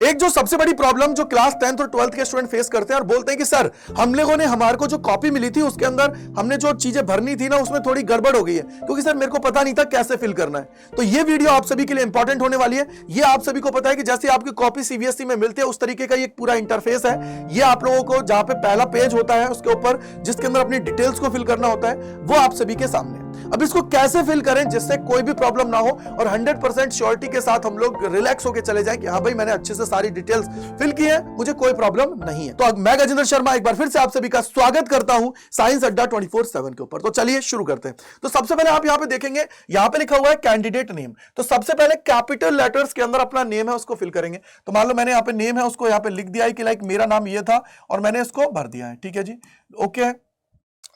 एक जो सबसे बड़ी प्रॉब्लम जो क्लास 10th और 12th के स्टूडेंट फेस करते हैं और बोलते हैं कि सर हम लोगों ने हमारे को जो कॉपी मिली थी उसके अंदर हमने जो चीजें भरनी थी ना उसमें थोड़ी गड़बड़ हो गई है, क्योंकि सर मेरे को पता नहीं था कैसे फिल करना है। तो ये वीडियो आप सभी के लिए इंपॉर्टेंट होने वाली है। ये आप सभी को पता है कि जैसे आपकी कॉपी सीबीएसई में मिलती है उस तरीके का ये पूरा इंटरफेस है। ये आप लोगों को जहां पे पहला पेज होता है उसके ऊपर जिसके अंदर अपनी डिटेल्स को फिल करना होता है वो आप सभी के सामने। अब इसको कैसे फिल करें जिससे कोई भी प्रॉब्लम ना हो और 100% श्योरिटी के साथ हम लोग रिलैक्स होकर चले जाएं कि हाँ भाई मैंने अच्छे से सारी डिटेल्स फिल की है, मुझे कोई प्रॉब्लम नहीं है। तो मैं गजेंद्र शर्मा एक बार फिर से आप सभी का स्वागत करता हूं साइंस अड्डा 24/7 के ऊपर। तो चलिए शुरू करते हैं। तो सबसे पहले आप यहां पे देखेंगे, यहां पे लिखा हुआ है कैंडिडेट नेम। तो सबसे पहले कैपिटल लेटर्स के अंदर अपना नेम है उसको फिल करेंगे। तो मान लो मैंने यहां पे नेम है उसको यहां पे लिख दिया है कि लाइक मेरा नाम ये था और मैंने इसको भर दिया है, ठीक है जी, ओके है।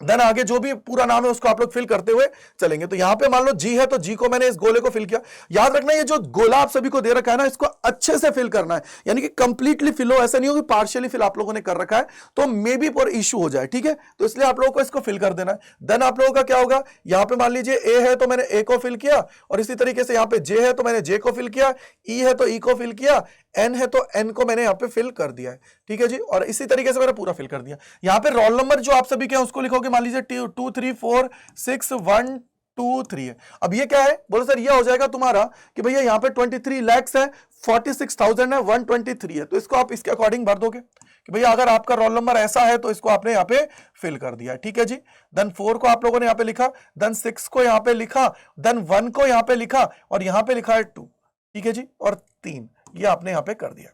देन आगे जो भी पूरा नाम है उसको आप लोग फिल करते हुए चलेंगे। तो यहां पे मान लो जी है तो जी को मैंने इस गोले को फिल किया। याद रखना ये जो गोला आप सभी को दे रखा है ना इसको अच्छे से फिल करना है, यानी कि कंप्लीटली फिल हो, ऐसा नहीं हो कि पार्शियली फिल आप लोगों ने कर रखा है तो मे बी पर इशू हो जाए, ठीक है। तो इसलिए आप लोगों को इसको फिल कर देना है। देन आप लोगों का क्या होगा, यहां पे मान लीजिए ए है तो मैंने ए को फिल किया और इसी तरीके से यहां पे जे है तो मैंने जे को फिल किया, ई है तो ई को फिल किया, एन है तो एन को मैंने यहां पे फिल कर दिया है, ठीक है जी। और इसी तरीके से मैंने पूरा फिल कर दिया। यहां पे रोल नंबर जो आप सभी के हैं उसको लिखोगे, मान लीजिए 2 3 4 6 1 2 3 है। अब ये क्या है, बोलो सर ये हो जाएगा तुम्हारा कि भैया यहाँ पे 23 lakhs है, 46,000 है, 123 है। तो इसको आप इसके अकॉर्डिंग भर दोगे कि भैया अगर आपका रोल नंबर ऐसा है तो इसको आपने यहाँ पे फिल कर दिया, ठीक है जी। देन 4 को आप लोगों ने यहाँ पे लिखा, देन 6 को यहाँ पे लिखा, देन 1 को यहाँ पे लिखा और यहाँ पे लिखा है 2, ठीक है जी, और 3 ये आपने यहाँ पे कर दिया।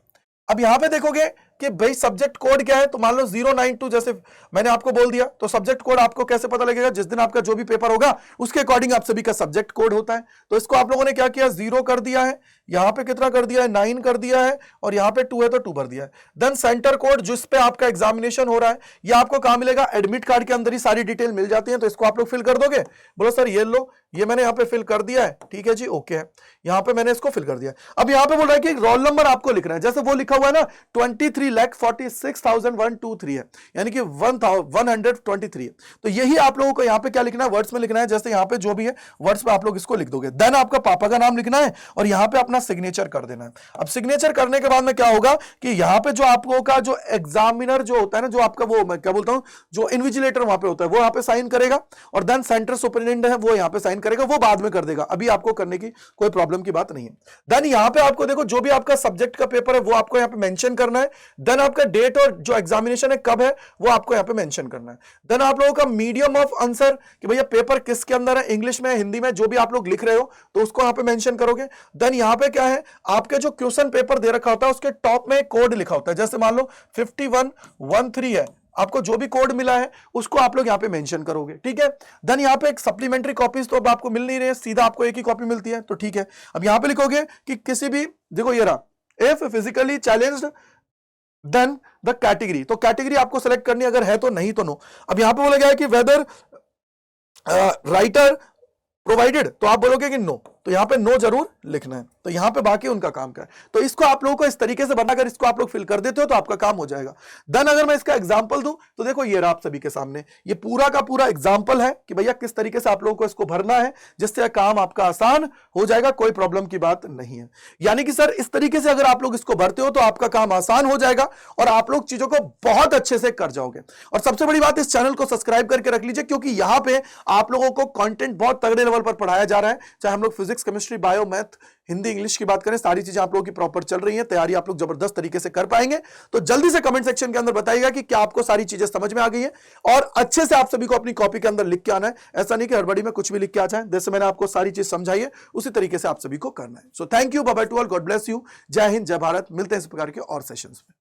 अब यहां पे देखोगे कि भाई सब्जेक्ट कोड क्या है, तो मान लो 092 जैसे मैंने आपको बोल दिया। तो सब्जेक्ट कोड आपको कैसे पता लगेगा, जिस दिन आपका जो भी पेपर होगा उसके अकॉर्डिंग आप सभी का सब्जेक्ट कोड होता है। तो इसको आप लोगों ने क्या किया, 0 कर दिया है, यहां पे कितना कर दिया है, 9 कर दिया है और यहां पे 2 है तो 2 भर दिया है। देन सेंटर कोड जिस पे आपका एग्जामिनेशन हो रहा है ये आपको कहां मिलेगा, एडमिट कार्ड के अंदर ही सारी डिटेल मिल जाती है। तो इसको आप लोग फिल कर दोगे, बोलो सर ये लो, ये मैंने यहाँ पे फिल कर दिया है, ठीक है जी, ओके है। यहाँ पे मैंने इसको फिल कर दिया। अब यहाँ पे बोल रहा है कि रोल नंबर आपको लिखना है, जैसे वो लिखा हुआ है ना 23,46,123 है, यानी कि 123 है। तो यही आप लोगों को यहाँ पे क्या लिखना है, वर्ड्स में लिखना है। जैसे यहाँ पे जो भी है वर्ड्स में आप लोग इसको लिख दोगे। देन आपका पापा का नाम लिखना है और यहाँ पे अपना सिग्नेचर कर देना है। अब सिग्नेचर करने के बाद में क्या होगा कि यहाँ पे जो आप लोगों का जो एग्जामिनर जो होता है ना, जो आपका वो मैं क्या बोलता हूँ, जो इन्विजिलेटर वहां पे होता है वो यहाँ पे साइन करेगा और देन सेंटर सुपरिटेंडेंट है वो यहाँ पे साइन करेगा, वो बाद में कर देगा, अभी आपको करने की कोई प्रॉब्लम की बात नहीं है। देन यहाँ पे आपको देखो जो भी आपका सब्जेक्ट का पेपर है वो आपको यहाँ पे मेंशन करना है। देन आपका डेट और जो एग्जामिनेशन है कब है वो आपको यहाँ पे मेंशन करना है। देन आप लोगों का मीडियम ऑफ आंसर कि भैया पेपर किसके अंदर है, इंग्लिश में, हिंदी में, जो भी आप लोग लिख रहे हो तो उसको यहाँ पे मेंशन करोगे। देन यहाँ पे क्या है, आपके जो क्वेश्चन पेपर दे रखा होता है उसके टॉप में कोड लिखा होता है। जैसे मान लो 5113 है, आपको जो भी कोड मिला है उसको आप लोग यहाँ पे मेंशन करोगे, ठीक है। देन यहाँ पे एक सप्लीमेंट्री कॉपीज तो अब आपको मिल नहीं रही है, सीधा आपको एक ही कॉपी मिलती है, तो ठीक है। अब यहाँ पे लिखोगे कि किसी भी, देखो ये रहा, if physically challenged then the category, तो कैटेगरी आपको सेलेक्ट करनी अगर है तो, नहीं तो नो। अब यहाँ पे बोला गया है कि वेदर राइटर प्रोवाइडेड, तो आप बोलोगे कि नो, तो यहां पे नो जरूर लिखना है। तो यहां पे बाकी उनका काम क्या है, तो इसको आप लोगों को इस तरीके से बनाकर इसको आप लोग फिल कर देते हो तो आपका काम हो जाएगा। देन अगर मैं इसका एग्जांपल दूं तो देखो ये रहा आप सभी के सामने, ये पूरा का पूरा एग्जांपल है कि भैया किस तरीके से आप लोगों को इसको भरना है जिससे काम आपका आसान हो जाएगा, कोई प्रॉब्लम की बात नहीं है। यानी कि सर इस तरीके से अगर आप लोग इसको भरते हो तो आपका काम आसान हो जाएगा और आप लोग चीजों को बहुत अच्छे से कर जाओगे। और सबसे बड़ी बात, इस चैनल को सब्सक्राइब करके रख लीजिए क्योंकि यहां पे आप लोगों को कंटेंट बहुत तगड़े लेवल पर पढ़ाया जा रहा है। चाहे हम लोग physics, chemistry, bio, math, Hindi, English की बात करें, सारी चीजें आप लोगों की प्रॉपर चल रही हैं, तैयारी आप लोग जबरदस्त तरीके से कर पाएंगे। तो जल्दी से कमेंट सेक्शन के अंदर बताइएगा कि क्या आपको सारी चीजें समझ में आ गई है और अच्छे से आप सभी को अपनी कॉपी के अंदर लिख के आना है। ऐसा नहीं कि हड़बड़ी में कुछ भी लिख के आ जाए, जैसे मैंने आपको सारी चीज समझाई है उसी तरीके से आप सभी को करना है। So thank you, bye bye to all, God bless you, जय हिंद, जय भारत। मिलते हैं इस प्रकार के और सेशंस में।